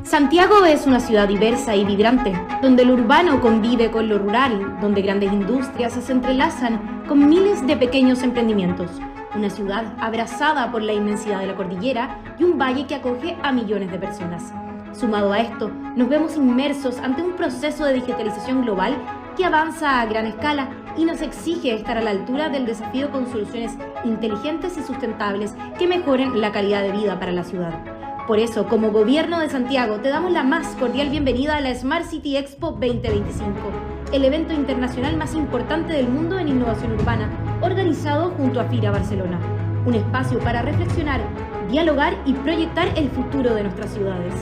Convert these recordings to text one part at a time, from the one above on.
Santiago es una ciudad diversa y vibrante, donde lo urbano convive con lo rural, donde grandes industrias se entrelazan con miles de pequeños emprendimientos. Una ciudad abrazada por la inmensidad de la cordillera y un valle que acoge a millones de personas. Sumado a esto, nos vemos inmersos ante un proceso de digitalización global que avanza a gran escala y nos exige estar a la altura del desafío con soluciones inteligentes y sustentables que mejoren la calidad de vida para la ciudad. Por eso, como Gobierno de Santiago, te damos la más cordial bienvenida a la Smart City Expo 2025, el evento internacional más importante del mundo en innovación urbana, organizado junto a FIRA Barcelona. Un espacio para reflexionar, dialogar y proyectar el futuro de nuestras ciudades.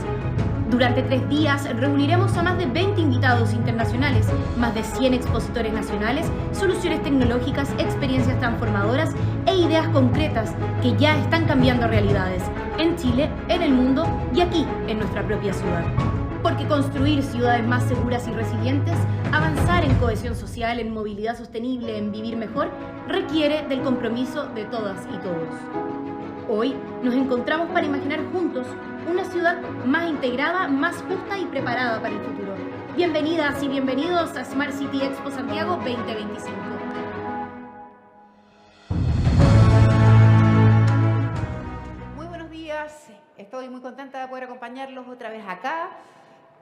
Durante 3 días reuniremos a más de 20 invitados internacionales, más de 100 expositores nacionales, soluciones tecnológicas, experiencias transformadoras e ideas concretas que ya están cambiando realidades en Chile, en el mundo y aquí, en nuestra propia ciudad. Porque construir ciudades más seguras y resilientes, avanzar en cohesión social, en movilidad sostenible, en vivir mejor, requiere del compromiso de todas y todos. Hoy nos encontramos para imaginar juntos una ciudad más integrada, más justa y preparada para el futuro. Bienvenidas y bienvenidos a Smart City Expo Santiago 2025. Muy buenos días, estoy muy contenta de poder acompañarlos otra vez acá.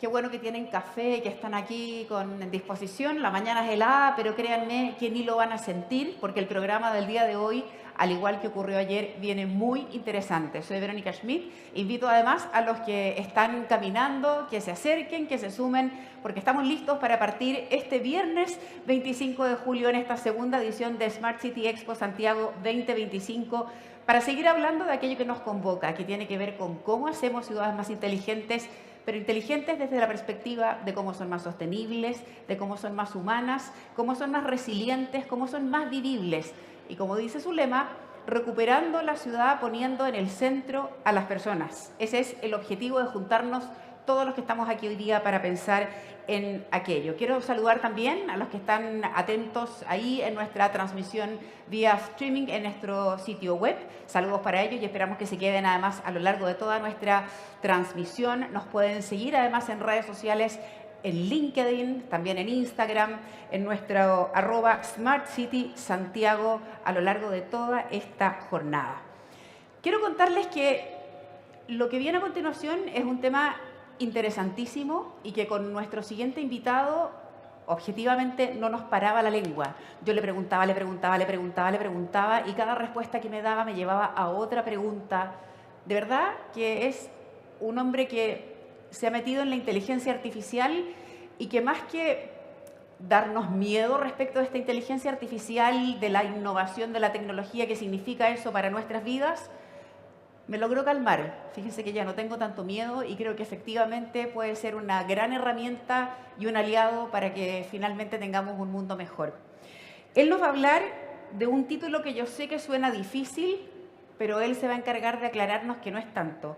Qué bueno que tienen café, que están aquí con disposición. La mañana es helada, pero créanme que ni lo van a sentir porque el programa del día de hoy, al igual que ocurrió ayer, viene muy interesante. Soy Verónica Schmidt. Invito además a los que están caminando, que se acerquen, que se sumen, porque estamos listos para partir este viernes 25 de julio en esta segunda edición de Smart City Expo Santiago 2025 para seguir hablando de aquello que nos convoca, que tiene que ver con cómo hacemos ciudades más inteligentes, pero inteligentes desde la perspectiva de cómo son más sostenibles, de cómo son más humanas, cómo son más resilientes, cómo son más vivibles. Y como dice su lema, recuperando la ciudad poniendo en el centro a las personas. Ese es el objetivo de juntarnos todos los que estamos aquí hoy día para pensar en aquello. Quiero saludar también a los que están atentos ahí en nuestra transmisión vía streaming en nuestro sitio web. Saludos para ellos y esperamos que se queden además a lo largo de toda nuestra transmisión. Nos pueden seguir además en redes sociales, en LinkedIn, también en Instagram, en nuestro @SmartCitySantiago a lo largo de toda esta jornada. Quiero contarles que lo que viene a continuación es un tema interesantísimo y que con nuestro siguiente invitado objetivamente no nos paraba la lengua. Yo le preguntaba y cada respuesta que me daba me llevaba a otra pregunta. De verdad que es un hombre que se ha metido en la inteligencia artificial y que más que darnos miedo respecto de esta inteligencia artificial, de la innovación, de la tecnología, que significa eso para nuestras vidas, me logró calmar. Fíjense que ya no tengo tanto miedo y creo que efectivamente puede ser una gran herramienta y un aliado para que finalmente tengamos un mundo mejor. Él nos va a hablar de un título que yo sé que suena difícil, pero él se va a encargar de aclararnos que no es tanto.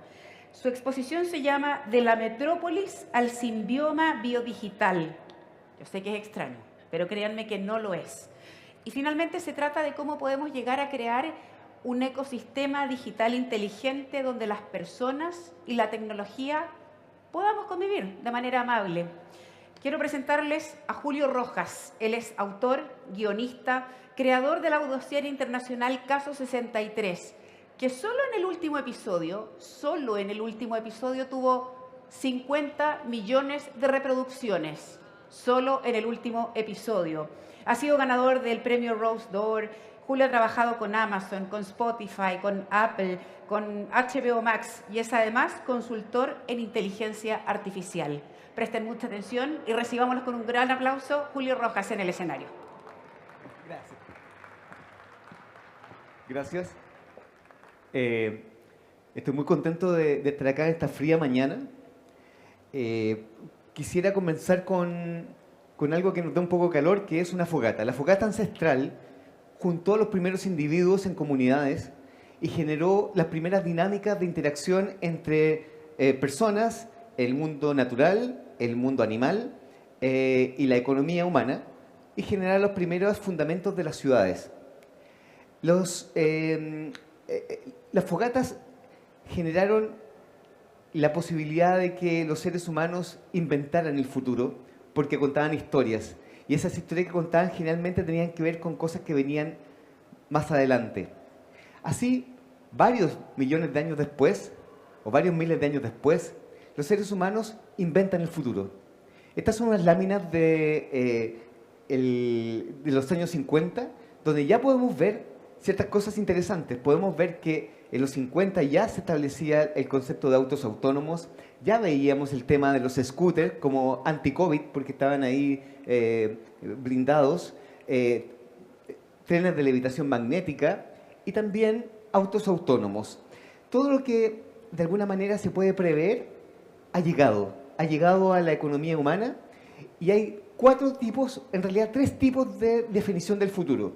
Su exposición se llama De la metrópolis al simbioma biodigital. Yo sé que es extraño, pero créanme que no lo es. Y finalmente se trata de cómo podemos llegar a crear un ecosistema digital inteligente donde las personas y la tecnología podamos convivir de manera amable. Quiero presentarles a Julio Rojas. Él es autor, guionista, creador de la audioserie internacional Caso 63, que solo en el último episodio tuvo 50 millones de reproducciones. Solo en el último episodio. Ha sido ganador del premio Rose d'Or. Julio ha trabajado con Amazon, con Spotify, con Apple, con HBO Max y es además consultor en inteligencia artificial. Presten mucha atención y recibámoslos con un gran aplauso. Julio Rojas en el escenario. Gracias. Gracias. Estoy muy contento de estar acá esta fría mañana. Quisiera comenzar con algo que nos da un poco de calor, que es una fogata. La fogata ancestral juntó a los primeros individuos en comunidades y generó las primeras dinámicas de interacción entre personas, el mundo natural, el mundo animal y la economía humana, y generar los primeros fundamentos de las ciudades. Las fogatas generaron la posibilidad de que los seres humanos inventaran el futuro porque contaban historias. Y esas historias que contaban generalmente tenían que ver con cosas que venían más adelante. Así, varios millones de años después, o varios miles de años después, los seres humanos inventan el futuro. Estas son unas láminas de los años 50, donde ya podemos ver ciertas cosas interesantes. Podemos ver que en los 50 ya se establecía el concepto de autos autónomos, ya veíamos el tema de los scooters como anti-COVID, porque estaban ahí blindados, trenes de levitación magnética y también autos autónomos. Todo lo que de alguna manera se puede prever ha llegado a la economía humana, y hay en realidad tres tipos de definición del futuro.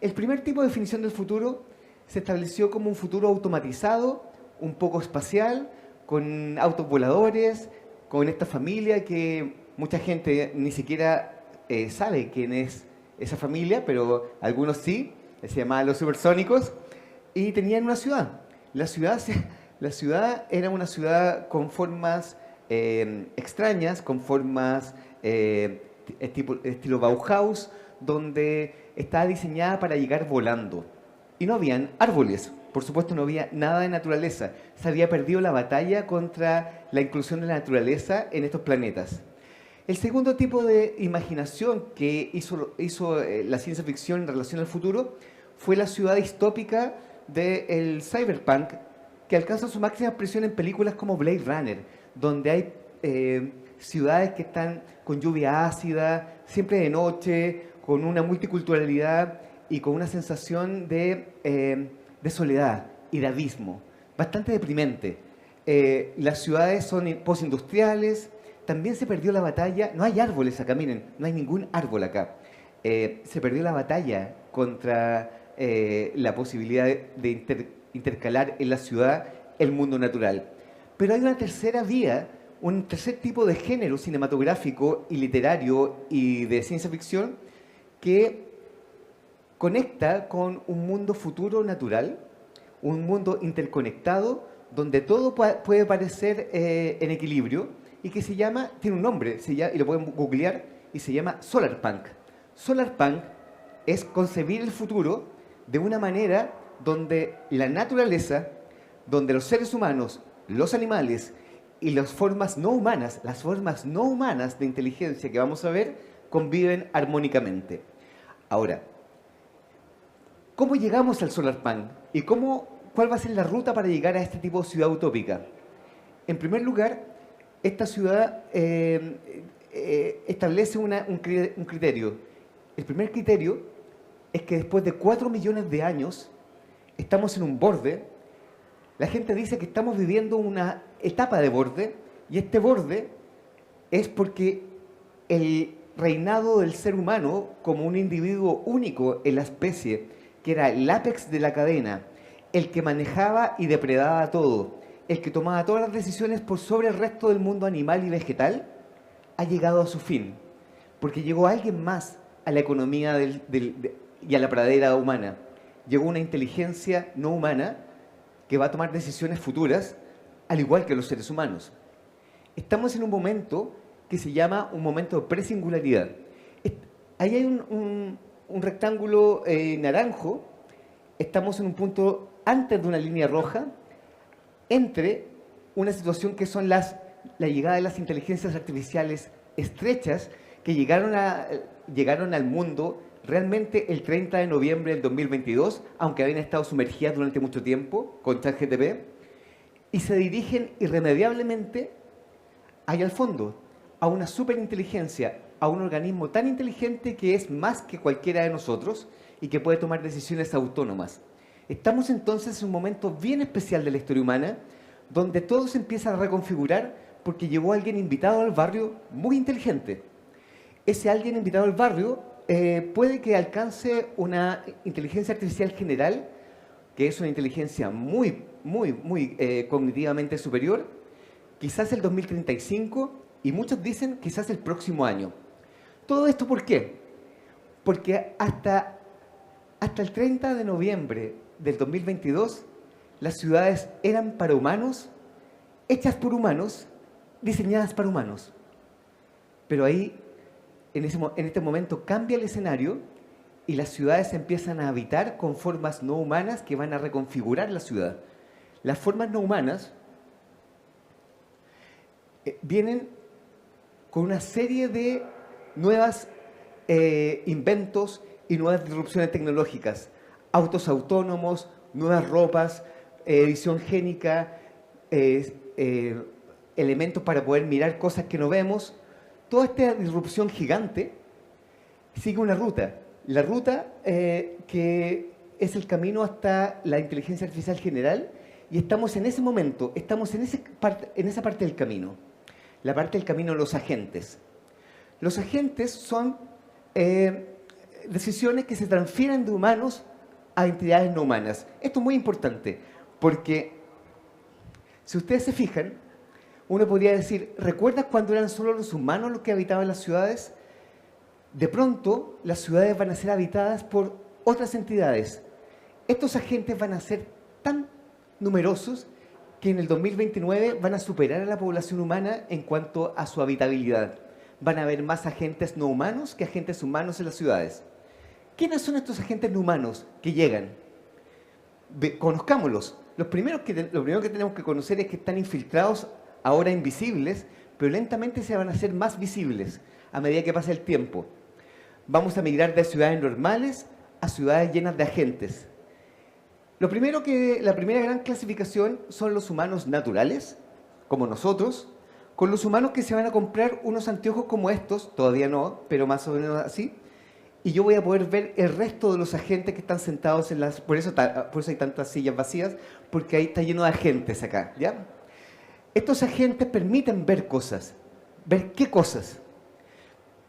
El primer tipo de definición del futuro se estableció como un futuro automatizado, un poco espacial, con autos voladores, con esta familia que mucha gente ni siquiera sabe quién es esa familia, pero algunos sí, se llamaba los supersónicos, y tenían una ciudad. La ciudad era una ciudad con formas extrañas, con formas estilo Bauhaus, donde estaba diseñada para llegar volando. Y no habían árboles, por supuesto no había nada de naturaleza. Se había perdido la batalla contra la inclusión de la naturaleza en estos planetas. El segundo tipo de imaginación que hizo la ciencia ficción en relación al futuro fue la ciudad distópica del cyberpunk, que alcanza su máxima expresión en películas como Blade Runner, donde hay ciudades que están con lluvia ácida, siempre de noche, con una multiculturalidad y con una sensación de soledad y de abismo, bastante deprimente. Las ciudades son postindustriales, también se perdió la batalla, no hay árboles acá, miren, no hay ningún árbol acá. Se perdió la batalla contra la posibilidad de intercalar en la ciudad el mundo natural. Pero hay una tercera vía, un tercer tipo de género cinematográfico y literario y de ciencia ficción que conecta con un mundo futuro natural, un mundo interconectado, donde todo puede parecer en equilibrio y que tiene un nombre, y lo pueden googlear, y se llama Solarpunk. Solarpunk es concebir el futuro de una manera donde la naturaleza, donde los seres humanos, los animales y las formas no humanas de inteligencia que vamos a ver, conviven armónicamente. Ahora, ¿cómo llegamos al Solarpunk? ¿Y cuál va a ser la ruta para llegar a este tipo de ciudad utópica? En primer lugar, esta ciudad establece un criterio. El primer criterio es que después de 4 millones de años estamos en un borde. La gente dice que estamos viviendo una etapa de borde, y este borde es porque el reinado del ser humano como un individuo único en la especie, que era el ápex de la cadena, el que manejaba y depredaba todo, el que tomaba todas las decisiones por sobre el resto del mundo animal y vegetal, ha llegado a su fin, porque llegó alguien más a la economía y a la pradera humana. Llegó una inteligencia no humana que va a tomar decisiones futuras, al igual que los seres humanos. Estamos en un momento que se llama un momento de presingularidad. Ahí hay un rectángulo naranjo. Estamos en un punto antes de una línea roja, entre una situación que son la llegada de las inteligencias artificiales estrechas que llegaron al mundo realmente el 30 de noviembre del 2022, aunque habían estado sumergidas durante mucho tiempo con ChatGPT, y se dirigen irremediablemente allá al fondo, a una superinteligencia, a un organismo tan inteligente que es más que cualquiera de nosotros y que puede tomar decisiones autónomas. Estamos entonces en un momento bien especial de la historia humana, donde todo se empieza a reconfigurar porque llegó alguien invitado al barrio muy inteligente. Ese alguien invitado al barrio puede que alcance una inteligencia artificial general, que es una inteligencia muy cognitivamente superior, quizás el 2035, y muchos dicen quizás el próximo año. ¿Todo esto por qué? Porque hasta el 30 de noviembre del 2022, las ciudades eran para humanos hechas por humanos, diseñadas para humanos. Pero ahí, en este momento, cambia el escenario y las ciudades empiezan a habitar con formas no humanas que van a reconfigurar la ciudad. Las formas no humanas vienen con una serie de nuevos inventos y nuevas disrupciones tecnológicas. Autos autónomos, nuevas ropas, edición génica, elementos para poder mirar cosas que no vemos. Toda esta disrupción gigante sigue una ruta. La ruta que es el camino hasta la inteligencia artificial general, y estamos en ese momento, estamos en esa parte del camino. La parte del camino de los agentes. Los agentes son decisiones que se transfieren de humanos a entidades no humanas. Esto es muy importante, porque si ustedes se fijan, uno podría decir, ¿recuerdas cuando eran solo los humanos los que habitaban las ciudades? De pronto, las ciudades van a ser habitadas por otras entidades. Estos agentes van a ser tan numerosos que en el 2029 van a superar a la población humana en cuanto a su habitabilidad. Van a haber más agentes no humanos que agentes humanos en las ciudades. ¿Quiénes son estos agentes no humanos que llegan? Conozcámoslos. Lo primero que tenemos que conocer es que están infiltrados, ahora invisibles, pero lentamente se van a hacer más visibles a medida que pasa el tiempo. Vamos a migrar de ciudades normales a ciudades llenas de agentes. La primera gran clasificación son los humanos naturales, como nosotros, con los humanos que se van a comprar unos anteojos como estos, todavía no, pero más o menos así, y yo voy a poder ver el resto de los agentes que están sentados en las... Por eso hay tantas sillas vacías, porque ahí está lleno de agentes acá, ¿ya? Estos agentes permiten ver cosas. ¿Ver qué cosas?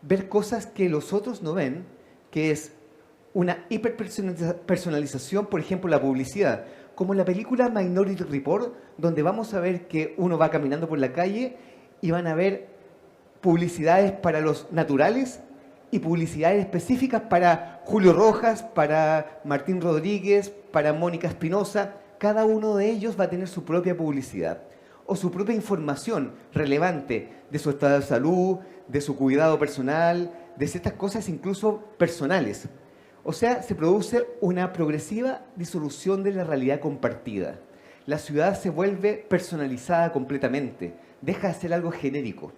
Ver cosas que los otros no ven, que es una hiperpersonalización, por ejemplo, la publicidad. Como en la película Minority Report, donde vamos a ver que uno va caminando por la calle y van a ver publicidades para los naturales y publicidades específicas para Julio Rojas, para Martín Rodríguez, para Mónica Espinosa. Cada uno de ellos va a tener su propia publicidad o su propia información relevante de su estado de salud, de su cuidado personal, de ciertas cosas incluso personales. O sea, se produce una progresiva disolución de la realidad compartida. La ciudad se vuelve personalizada completamente, deja de ser algo genérico.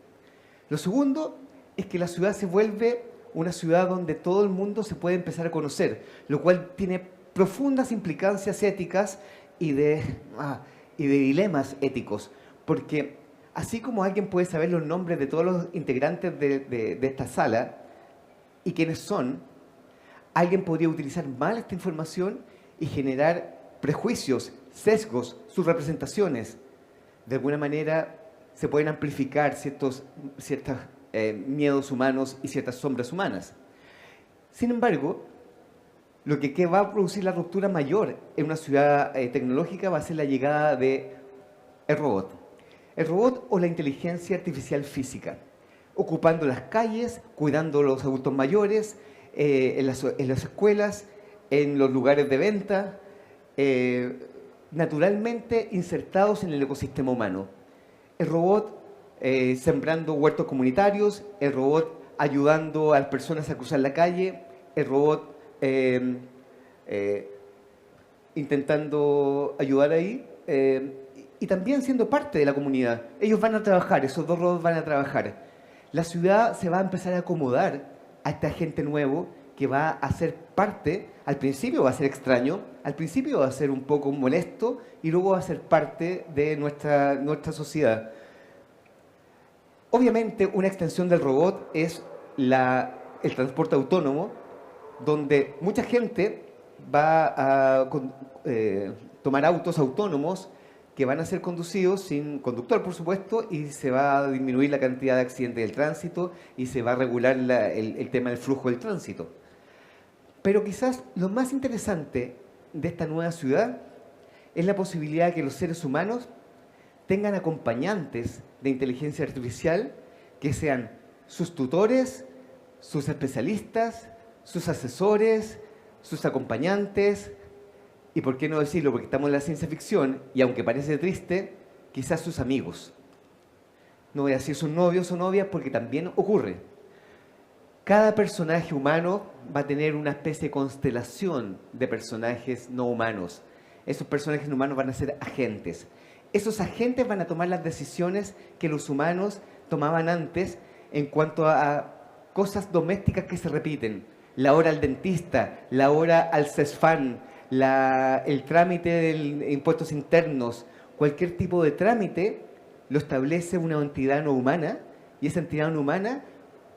Lo segundo es que la ciudad se vuelve una ciudad donde todo el mundo se puede empezar a conocer, lo cual tiene profundas implicancias éticas y de dilemas éticos, porque así como alguien puede saber los nombres de todos los integrantes de esta sala y quiénes son, alguien podría utilizar mal esta información y generar prejuicios, sesgos, subrepresentaciones. De alguna manera se pueden amplificar ciertos miedos humanos y ciertas sombras humanas. Sin embargo, lo que va a producir la ruptura mayor en una ciudad tecnológica va a ser la llegada del robot. El robot o la inteligencia artificial física, ocupando las calles, cuidando a los adultos mayores, en las escuelas, en los lugares de venta, naturalmente insertados en el ecosistema humano. El robot sembrando huertos comunitarios, el robot ayudando a las personas a cruzar la calle, el robot intentando ayudar ahí, y también siendo parte de la comunidad. Ellos van a trabajar, esos dos robots van a trabajar. La ciudad se va a empezar a acomodar a esta gente nuevo que va a ser parte. Al principio va a ser extraño, al principio va a ser un poco molesto y luego va a ser parte de nuestra sociedad. Obviamente una extensión del robot es el transporte autónomo, donde mucha gente va a tomar autos autónomos que van a ser conducidos sin conductor, por supuesto, y se va a disminuir la cantidad de accidentes del tránsito y se va a regular el tema del flujo del tránsito. Pero quizás lo más interesante de esta nueva ciudad es la posibilidad de que los seres humanos tengan acompañantes de inteligencia artificial que sean sus tutores, sus especialistas, sus asesores, sus acompañantes. Y por qué no decirlo, porque estamos en la ciencia ficción y aunque parece triste, quizás sus amigos. No voy a decir sus novios o novias porque también ocurre. Cada personaje humano va a tener una especie de constelación de personajes no humanos. Esos personajes no humanos van a ser agentes. Esos agentes van a tomar las decisiones que los humanos tomaban antes en cuanto a cosas domésticas que se repiten. La hora al dentista, la hora al CESFAN, el trámite de impuestos internos, cualquier tipo de trámite lo establece una entidad no humana y esa entidad no humana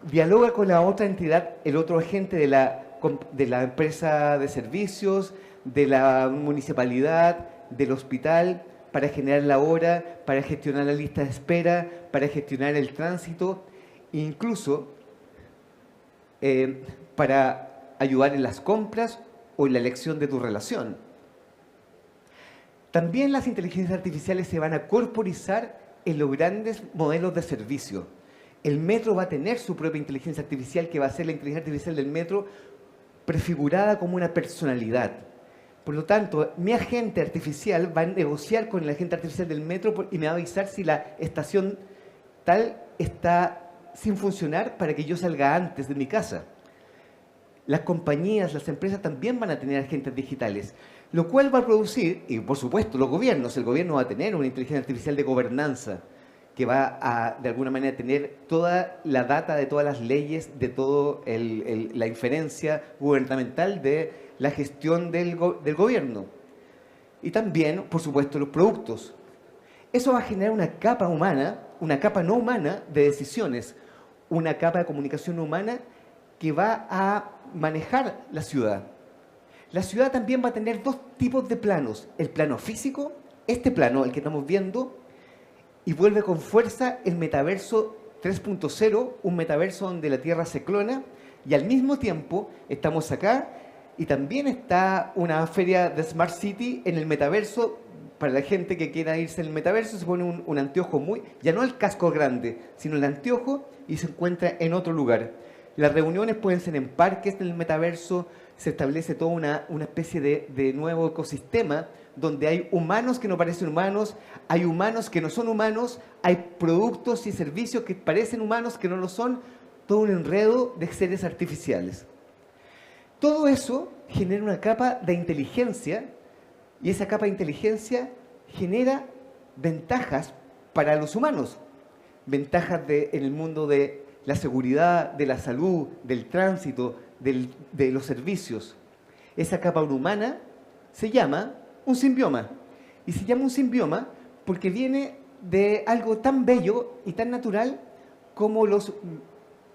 dialoga con la otra entidad, el otro agente de la empresa de servicios, de la municipalidad, del hospital, para generar la hora, para gestionar la lista de espera, para gestionar el tránsito, e incluso para ayudar en las compras o en la elección de tu relación. También las inteligencias artificiales se van a corporizar en los grandes modelos de servicio. El metro va a tener su propia inteligencia artificial, que va a ser la inteligencia artificial del metro prefigurada como una personalidad. Por lo tanto, mi agente artificial va a negociar con el agente artificial del metro y me va a avisar si la estación tal está sin funcionar para que yo salga antes de mi casa. Las compañías, las empresas también van a tener agentes digitales, lo cual va a producir, y por supuesto los gobiernos, el gobierno va a tener una inteligencia artificial de gobernanza que va a, de alguna manera, tener toda la data de todas las leyes, de toda la inferencia gubernamental de la gestión del gobierno. Y también, por supuesto, los productos. Eso va a generar una capa humana, una capa no humana de decisiones, una capa de comunicación humana que va a manejar la ciudad. La ciudad también va a tener dos tipos de planos. El plano físico, este plano, el que estamos viendo, y vuelve con fuerza el metaverso 3.0, un metaverso donde la Tierra se clona, y al mismo tiempo estamos acá, y también está una feria de Smart City en el metaverso. Para la gente que quiera irse en el metaverso, se pone un anteojo ya no el casco grande, sino el anteojo, y se encuentra en otro lugar. Las reuniones pueden ser en parques del metaverso, se establece toda una especie de nuevo ecosistema donde hay humanos que no parecen humanos, hay humanos que no son humanos, hay productos y servicios que parecen humanos que no lo son, todo un enredo de seres artificiales. Todo eso genera una capa de inteligencia y esa capa de inteligencia genera ventajas para los humanos, ventajas en el mundo de la seguridad, de la salud, del tránsito, de los servicios. Esa capa humana se llama un simbioma. Y se llama un simbioma porque viene de algo tan bello y tan natural como los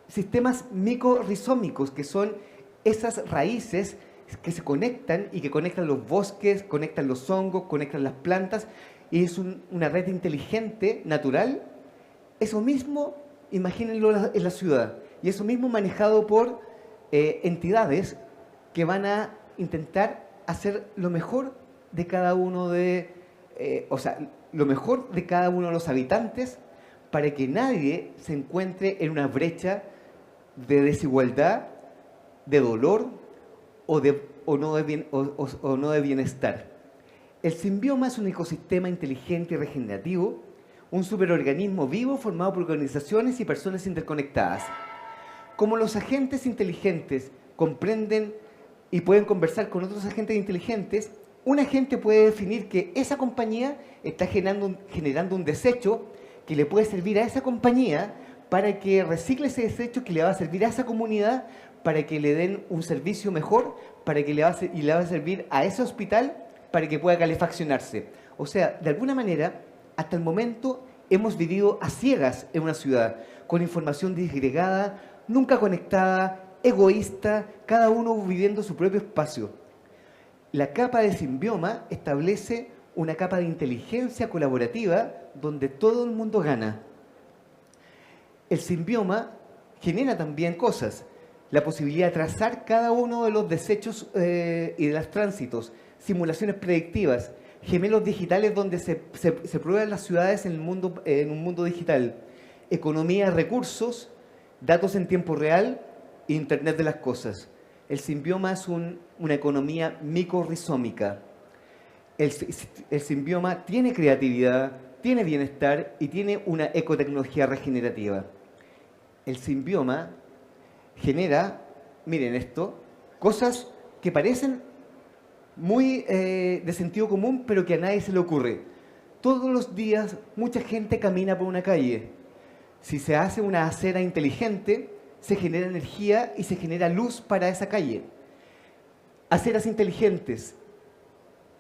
sistemas micorrizómicos, que son esas raíces que se conectan y que conectan los bosques, conectan los hongos, conectan las plantas, y es una red inteligente, natural. Eso mismo, imagínenlo en la ciudad, y eso mismo manejado por entidades que van a intentar hacer lo mejor de cada uno lo mejor de cada uno de los habitantes para que nadie se encuentre en una brecha de desigualdad, de dolor o no de bienestar. El simbioma es un ecosistema inteligente y regenerativo, un superorganismo vivo formado por organizaciones y personas interconectadas. Como los agentes inteligentes comprenden y pueden conversar con otros agentes inteligentes, un agente puede definir que esa compañía está generando un desecho que le puede servir a esa compañía para que recicle ese desecho que le va a servir a esa comunidad, para que le den un servicio mejor, le va a servir a ese hospital para que pueda calefaccionarse. O sea, de alguna manera, hasta el momento hemos vivido a ciegas en una ciudad, con información disgregada, nunca conectada, egoísta, cada uno viviendo su propio espacio. La capa de simbioma establece una capa de inteligencia colaborativa donde todo el mundo gana. El simbioma genera también cosas, la posibilidad de trazar cada uno de los desechos y de los tránsitos, simulaciones predictivas, gemelos digitales donde se prueban las ciudades en un mundo digital, economía de recursos, datos en tiempo real e Internet de las cosas. El simbioma es una economía micorrizómica. El simbioma tiene creatividad, tiene bienestar y tiene una ecotecnología regenerativa. El simbioma genera, miren esto, cosas que parecen muy de sentido común, pero que a nadie se le ocurre. Todos los días mucha gente camina por una calle. Si se hace una acera inteligente, se genera energía y se genera luz para esa calle. Aceras inteligentes,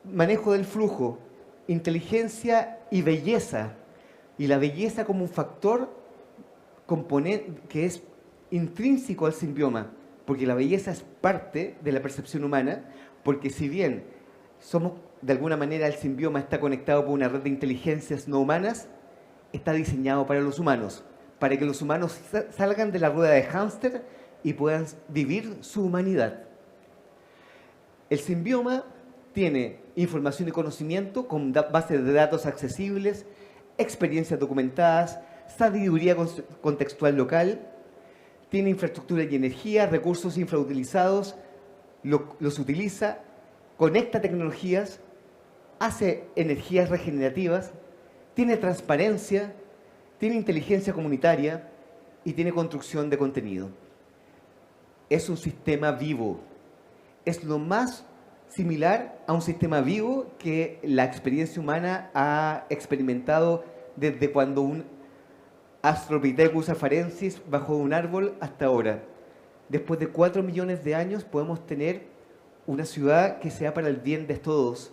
manejo del flujo, inteligencia y belleza. Y la belleza como un factor componente que es intrínseco al simbioma, porque la belleza es parte de la percepción humana, porque si bien somos, de alguna manera, el simbioma está conectado por una red de inteligencias no humanas, está diseñado para los humanos, para que los humanos salgan de la rueda de hámster y puedan vivir su humanidad. El simbioma tiene información y conocimiento con bases de datos accesibles, experiencias documentadas, sabiduría contextual local, tiene infraestructura y energía, recursos infrautilizados, los utiliza, conecta tecnologías, hace energías regenerativas, tiene transparencia, tiene inteligencia comunitaria y tiene construcción de contenido. Es un sistema vivo. Es lo más similar a un sistema vivo que la experiencia humana ha experimentado desde cuando un Australopithecus afarensis bajó de un árbol hasta ahora. Después de 4 millones de años podemos tener una ciudad que sea para el bien de todos.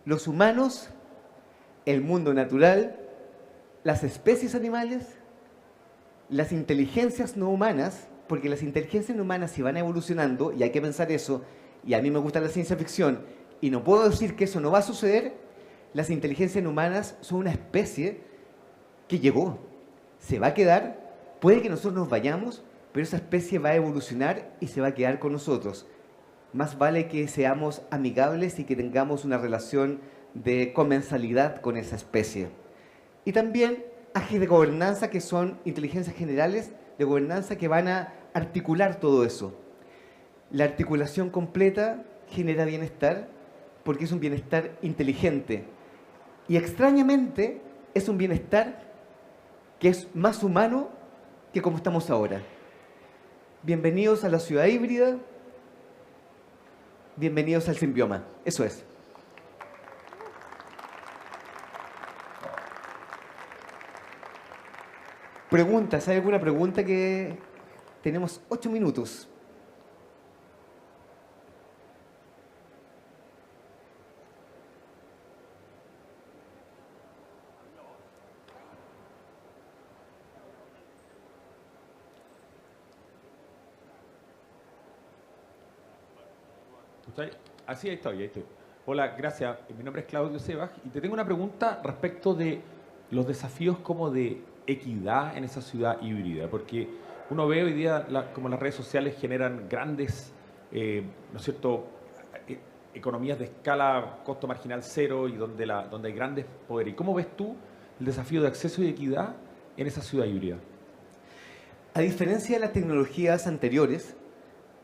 Los humanos, el mundo natural, las especies animales, las inteligencias no humanas, porque las inteligencias no humanas si van evolucionando, y hay que pensar eso, y a mí me gusta la ciencia ficción, y no puedo decir que eso no va a suceder, las inteligencias no humanas son una especie que llegó, se va a quedar, puede que nosotros nos vayamos, pero esa especie va a evolucionar y se va a quedar con nosotros. Más vale que seamos amigables y que tengamos una relación de comensalidad con esa especie. Y también agentes de gobernanza que son inteligencias generales de gobernanza que van a articular todo eso. La articulación completa genera bienestar porque es un bienestar inteligente. Y extrañamente es un bienestar que es más humano que como estamos ahora. Bienvenidos a la ciudad híbrida, bienvenidos al simbioma. Eso es. Preguntas, ¿hay alguna pregunta? Que tenemos 8 minutos. Así, ahí estoy. Hola, gracias. Mi nombre es Claudio Sebas y te tengo una pregunta respecto de los desafíos como de equidad en esa ciudad híbrida, porque uno ve hoy día como las redes sociales generan grandes, ¿no es cierto?, economías de escala, costo marginal cero y donde hay grandes poderes. ¿Y cómo ves tú el desafío de acceso y equidad en esa ciudad híbrida? A diferencia de las tecnologías anteriores,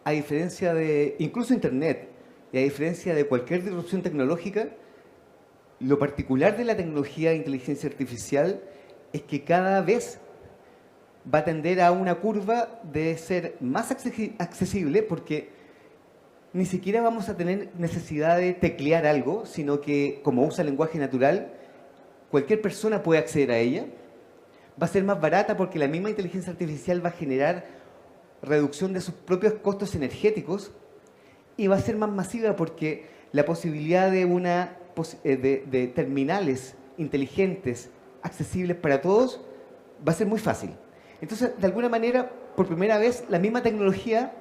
a diferencia de incluso Internet y a diferencia de cualquier disrupción tecnológica, lo particular de la tecnología de inteligencia artificial es que cada vez va a tender a una curva de ser más accesible porque ni siquiera vamos a tener necesidad de teclear algo, sino que como usa lenguaje natural, cualquier persona puede acceder a ella. Va a ser más barata porque la misma inteligencia artificial va a generar reducción de sus propios costos energéticos y va a ser más masiva porque la posibilidad de terminales inteligentes accesibles para todos va a ser muy fácil. Entonces, de alguna manera, por primera vez, la misma tecnología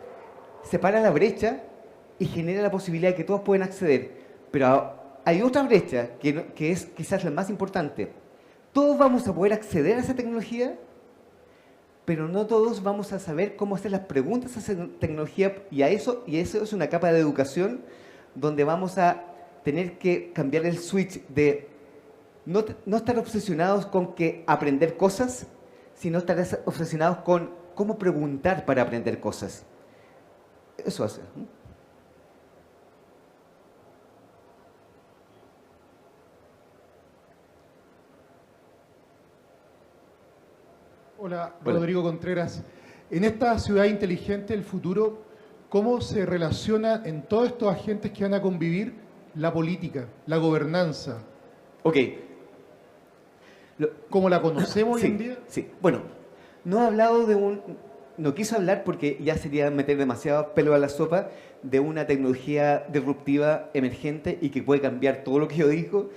separa la brecha y genera la posibilidad de que todos puedan acceder. Pero hay otra brecha que es quizás la más importante. Todos vamos a poder acceder a esa tecnología, pero no todos vamos a saber cómo hacer las preguntas a esa tecnología y eso es una capa de educación donde vamos a tener que cambiar el switch de no estar obsesionados con aprender cosas, sino estar obsesionados con cómo preguntar para aprender cosas. Eso hace. Hola, Hola. Rodrigo Contreras. En esta ciudad inteligente del futuro, ¿cómo se relaciona en todos estos agentes que van a convivir la política, la gobernanza? Ok. ¿Cómo la conocemos hoy en Sí, día? sí. Bueno, no he hablado de un... No quiso hablar porque ya sería meter demasiado pelo a la sopa de una tecnología disruptiva emergente y que puede cambiar todo lo que yo digo,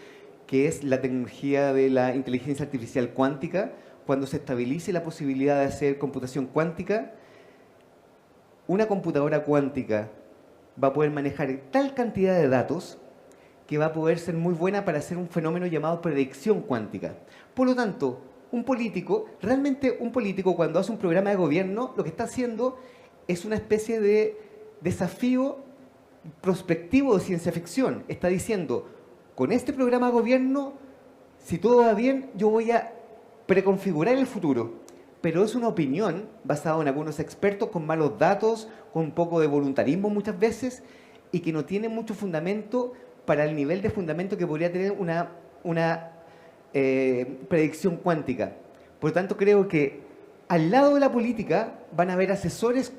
que es la tecnología de la inteligencia artificial cuántica. Cuando se estabilice la posibilidad de hacer computación cuántica, una computadora cuántica va a poder manejar tal cantidad de datos que va a poder ser muy buena para hacer un fenómeno llamado predicción cuántica. Por lo tanto, realmente un político cuando hace un programa de gobierno, lo que está haciendo es una especie de desafío prospectivo de ciencia ficción. Está diciendo, con este programa de gobierno, si todo va bien, yo voy a preconfigurar el futuro. Pero es una opinión basada en algunos expertos con malos datos, con un poco de voluntarismo muchas veces, y que no tiene mucho fundamento para el nivel de fundamento que podría tener una predicción cuántica. Por lo tanto, creo que al lado de la política van a haber asesores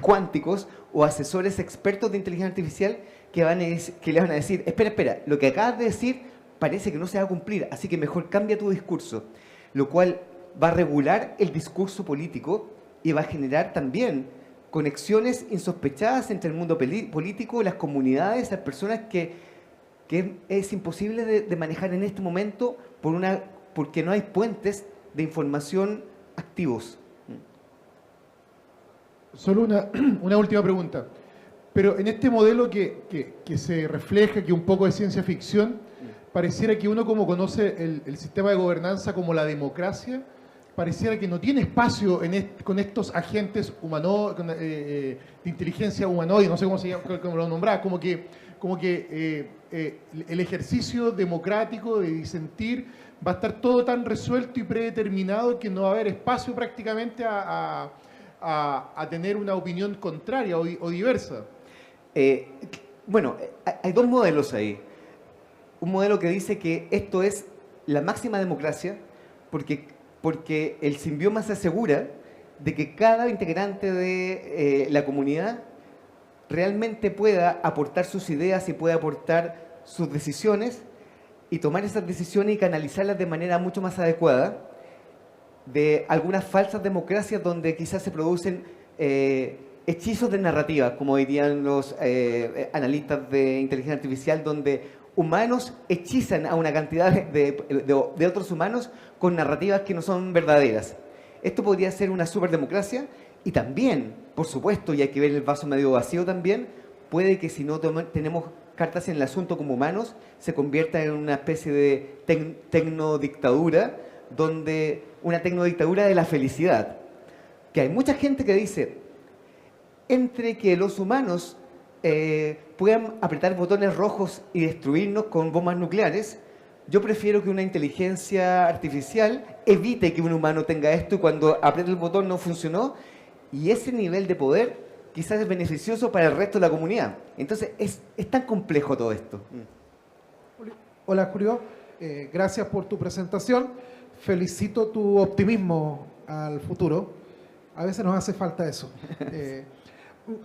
cuánticos o asesores expertos de inteligencia artificial que le van a decir, espera, lo que acabas de decir parece que no se va a cumplir, así que mejor cambia tu discurso. Lo cual va a regular el discurso político y va a generar también conexiones insospechadas entre el mundo político, las comunidades, las personas que es imposible de manejar en este momento porque no hay puentes de información activos. Solo una última pregunta. Pero en este modelo que se refleja, que un poco de ciencia ficción, pareciera que uno como conoce el sistema de gobernanza como la democracia, pareciera que no tiene espacio con estos agentes de inteligencia humanoide, no sé cómo se llama, cómo lo nombrás, como que el ejercicio democrático de disentir va a estar todo tan resuelto y predeterminado que no va a haber espacio prácticamente a tener una opinión contraria o diversa. Bueno, hay dos modelos ahí. Un modelo que dice que esto es la máxima democracia porque el simbioma se asegura de que cada integrante de la comunidad realmente pueda aportar sus ideas y pueda aportar sus decisiones y tomar esas decisiones y canalizarlas de manera mucho más adecuada de algunas falsas democracias donde quizás se producen hechizos de narrativa, como dirían los analistas de inteligencia artificial, donde humanos hechizan a una cantidad de otros humanos con narrativas que no son verdaderas. Esto podría ser una superdemocracia y también, por supuesto, y hay que ver el vaso medio vacío también, puede que si no tenemos cartas en el asunto como humanos, se convierta en una especie de tecnodictadura, una tecnodictadura de la felicidad. Que hay mucha gente que dice, entre que los humanos puedan apretar botones rojos y destruirnos con bombas nucleares, yo prefiero que una inteligencia artificial evite que un humano tenga esto y cuando apriete el botón no funcionó, y ese nivel de poder quizás es beneficioso para el resto de la comunidad. Entonces es tan complejo todo esto. Hola Julio, gracias por tu presentación. Felicito tu optimismo al futuro. A veces nos hace falta eso.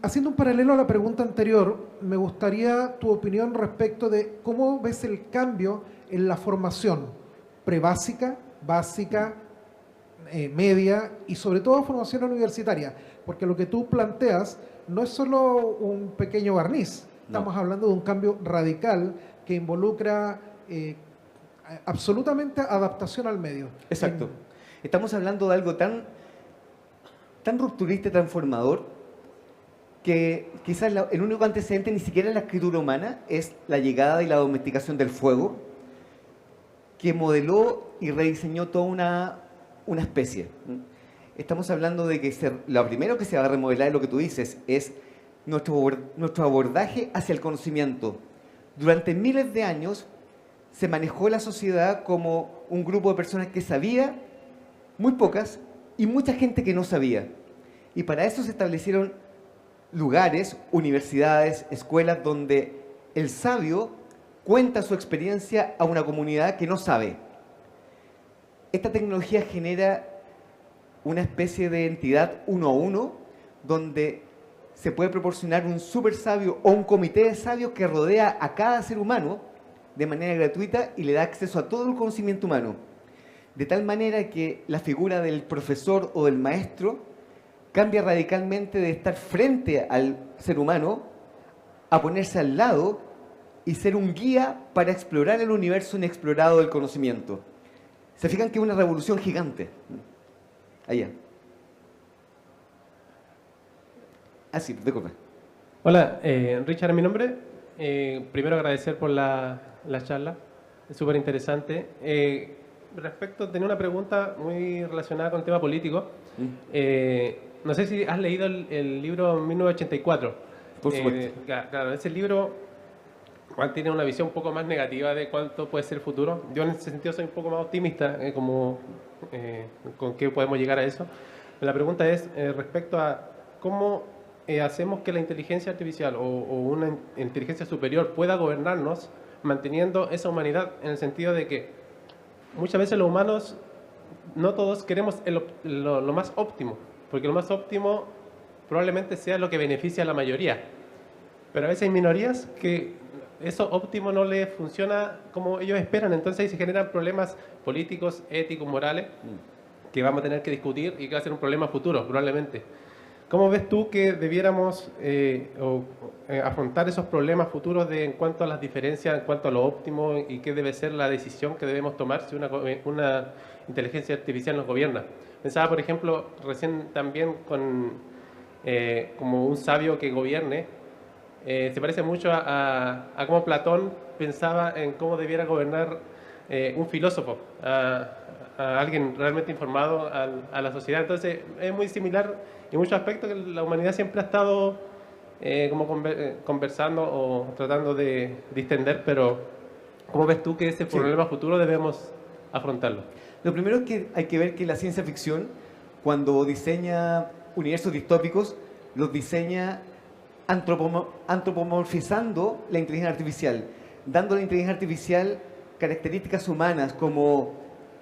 Haciendo un paralelo a la pregunta anterior, me gustaría tu opinión respecto de cómo ves el cambio en la formación prebásica, básica, media y sobre todo formación universitaria, porque lo que tú planteas no es solo un pequeño barniz, estamos hablando de un cambio radical que involucra absolutamente adaptación al medio. Exacto. Estamos hablando de algo tan rupturista y transformador que quizás el único antecedente ni siquiera en la escritura humana es la llegada y la domesticación del fuego, que modeló y rediseñó toda una especie. Estamos hablando de que lo primero que se va a remodelar, lo que tú dices, es nuestro abordaje hacia el conocimiento. Durante miles de años se manejó la sociedad como un grupo de personas que sabía, muy pocas, y mucha gente que no sabía. Y para eso se establecieron lugares, universidades, escuelas donde el sabio cuenta su experiencia a una comunidad que no sabe. Esta tecnología genera una especie de entidad uno a uno, donde se puede proporcionar un super sabio o un comité de sabios que rodea a cada ser humano de manera gratuita y le da acceso a todo el conocimiento humano. De tal manera que la figura del profesor o del maestro cambia radicalmente de estar frente al ser humano a ponerse al lado y ser un guía para explorar el universo inexplorado del conocimiento. Se fijan que es una revolución gigante. Allá. Ah, sí, disculpe. Hola, Richard, mi nombre. Primero agradecer por la charla, es súper interesante. Tenía una pregunta muy relacionada con el tema político. No sé si has leído el libro 1984. Por supuesto. Claro, ese libro Juan tiene una visión un poco más negativa de cuánto puede ser el futuro. Yo en ese sentido soy un poco más optimista, con qué podemos llegar a eso. La pregunta es respecto a cómo hacemos que la inteligencia artificial o una inteligencia superior pueda gobernarnos manteniendo esa humanidad, en el sentido de que muchas veces los humanos, no todos queremos lo más óptimo, porque lo más óptimo probablemente sea lo que beneficia a la mayoría. Pero a veces hay minorías que eso óptimo no les funciona como ellos esperan, entonces ahí se generan problemas políticos, éticos, morales, que vamos a tener que discutir y que va a ser un problema futuro, probablemente. ¿Cómo ves tú que debiéramos afrontar esos problemas futuros en cuanto a las diferencias, en cuanto a lo óptimo y qué debe ser la decisión que debemos tomar si una inteligencia artificial nos gobierna? Pensaba, por ejemplo, recién también como un sabio que gobierne, se parece mucho a cómo Platón pensaba en cómo debiera gobernar un filósofo, a alguien realmente informado a la sociedad. Entonces es muy similar en muchos aspectos que la humanidad siempre ha estado conversando o tratando de distender, pero ¿cómo ves tú que ese problema futuro debemos afrontarlo? Lo primero es que hay que ver que la ciencia ficción, cuando diseña universos distópicos, los diseña antropomorfizando la inteligencia artificial, dando a la inteligencia artificial características humanas como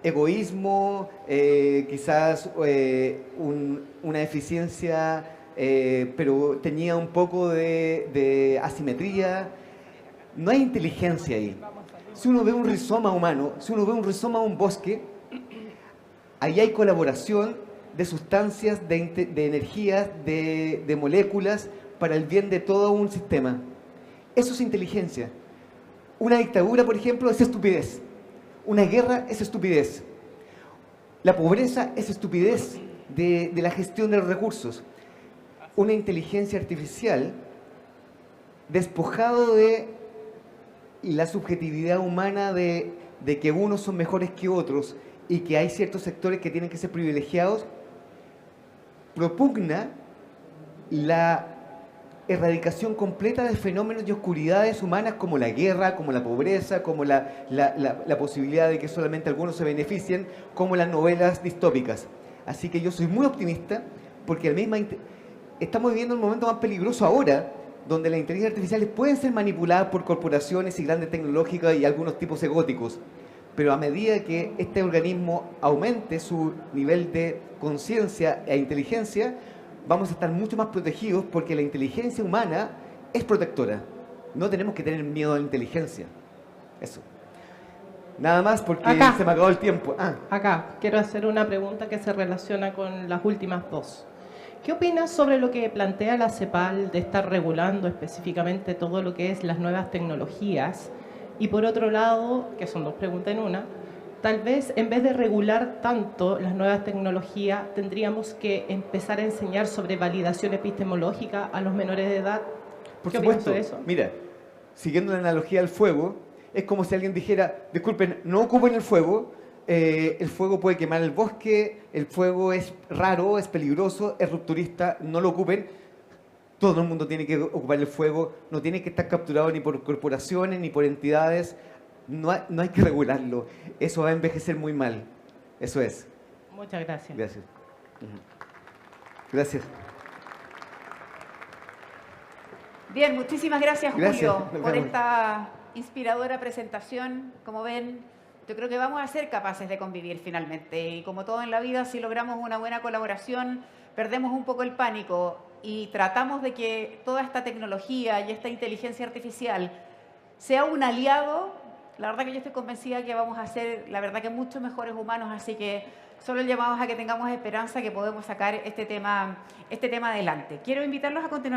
egoísmo, quizás una eficiencia, pero tenía un poco de asimetría. No hay inteligencia ahí. Si uno ve un rizoma humano, si uno ve un rizoma de un bosque, ahí hay colaboración de sustancias, de energías, de moléculas para el bien de todo un sistema. Eso es inteligencia. Una dictadura, por ejemplo, es estupidez. Una guerra es estupidez. La pobreza es estupidez de la gestión de los recursos. Una inteligencia artificial despojado de la subjetividad humana de que unos son mejores que otros y que hay ciertos sectores que tienen que ser privilegiados, propugna la erradicación completa de fenómenos y oscuridades humanas como la guerra, como la pobreza, como la posibilidad de que solamente algunos se beneficien, como las novelas distópicas. Así que yo soy muy optimista porque estamos viviendo el momento más peligroso ahora, donde las inteligencias artificiales pueden ser manipuladas por corporaciones y grandes tecnológicas y algunos tipos egóticos. Pero a medida que este organismo aumente su nivel de conciencia e inteligencia, vamos a estar mucho más protegidos porque la inteligencia humana es protectora. No tenemos que tener miedo a la inteligencia. Eso. Nada más porque se me acabó el tiempo. Acá, quiero hacer una pregunta que se relaciona con las últimas dos. ¿Qué opinas sobre lo que plantea la CEPAL de estar regulando específicamente todo lo que es las nuevas tecnologías? Y por otro lado, que son dos preguntas en una, tal vez en vez de regular tanto las nuevas tecnologías, tendríamos que empezar a enseñar sobre validación epistemológica a los menores de edad. Por supuesto. De eso? Mira, siguiendo la analogía del fuego, es como si alguien dijera, disculpen, no ocupen el fuego puede quemar el bosque, el fuego es raro, es peligroso, es rupturista, no lo ocupen. Todo el mundo tiene que ocupar el fuego, no tiene que estar capturado ni por corporaciones ni por entidades. No hay que regularlo. Eso va a envejecer muy mal. Eso es. Muchas gracias. Gracias. Gracias. Bien, muchísimas gracias, Julio, por esta inspiradora presentación. Como ven, yo creo que vamos a ser capaces de convivir finalmente. Y como todo en la vida, si logramos una buena colaboración, perdemos un poco el pánico y tratamos de que toda esta tecnología y esta inteligencia artificial sea un aliado. La verdad que yo estoy convencida que vamos a ser, la verdad que muchos mejores humanos, así que solo llamamos a que tengamos esperanza que podemos sacar este tema adelante. Quiero invitarlos a continuación